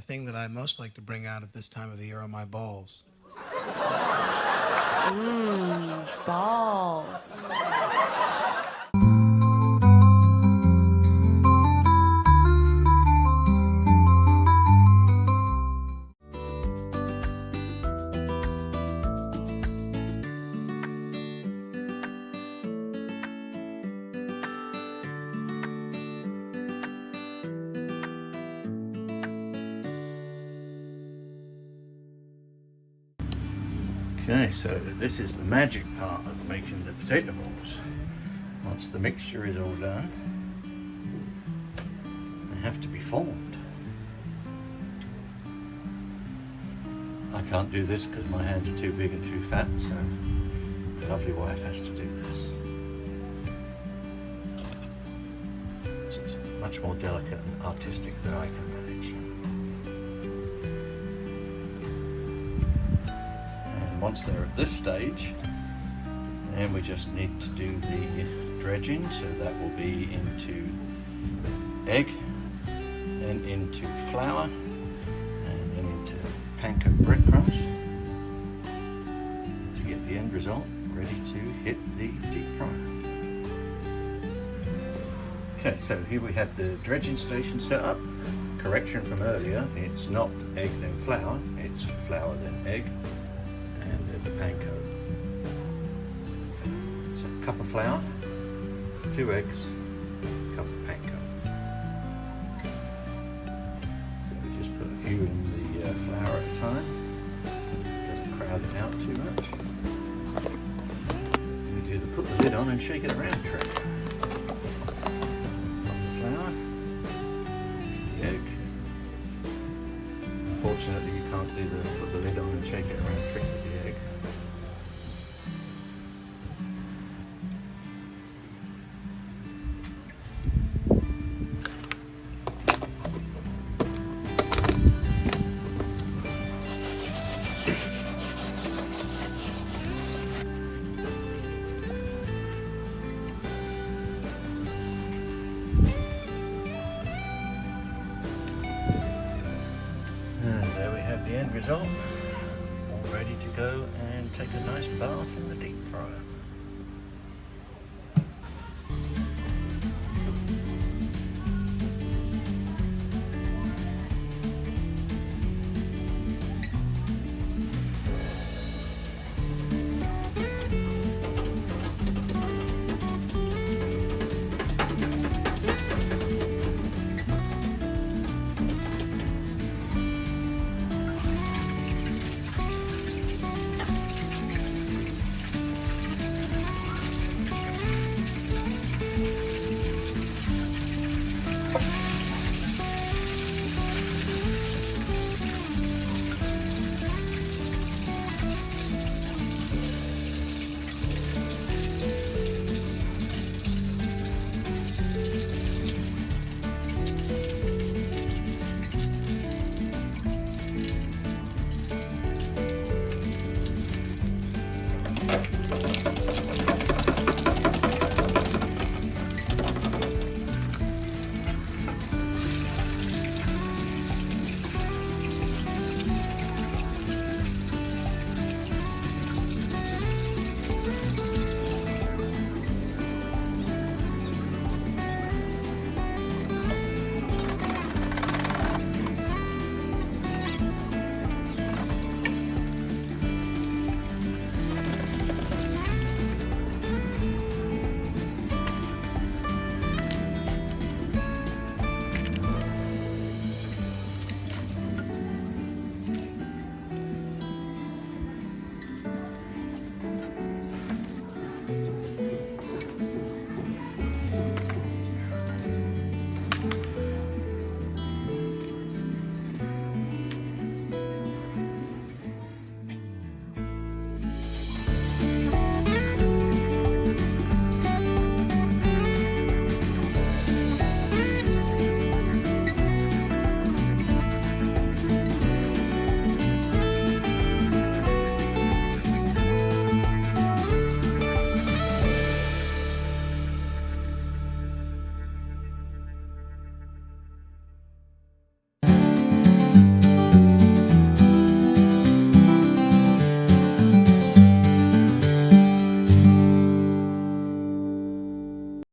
thing that I most like to bring out at this time of the year are my balls. Balls. Okay, so this is the magic part of making the potato balls. Once the mixture is all done, they have to be formed. I can't do this because my hands are too big and too fat, so the lovely wife has to do this. She's much more delicate and artistic than I can manage. Once they're at this stage, then we just need to do the dredging, so that will be into egg, then into flour, and then into Panko breadcrumbs to get the end result ready to hit the deep fryer. Okay, so here we have the dredging station set up. Correction from earlier, it's not egg then flour, it's flour then egg. And then the panko. So a cup of flour, 2 eggs, a cup of panko. So we just put a few in the flour at a time. It doesn't crowd it out too much. We do the put the lid on and shake it around trick. Pop the flour into the egg. Unfortunately, you can't do the put the lid on and shake it around trick with the egg. And there we have the end result, all ready to go and take a nice bath in the deep fryer.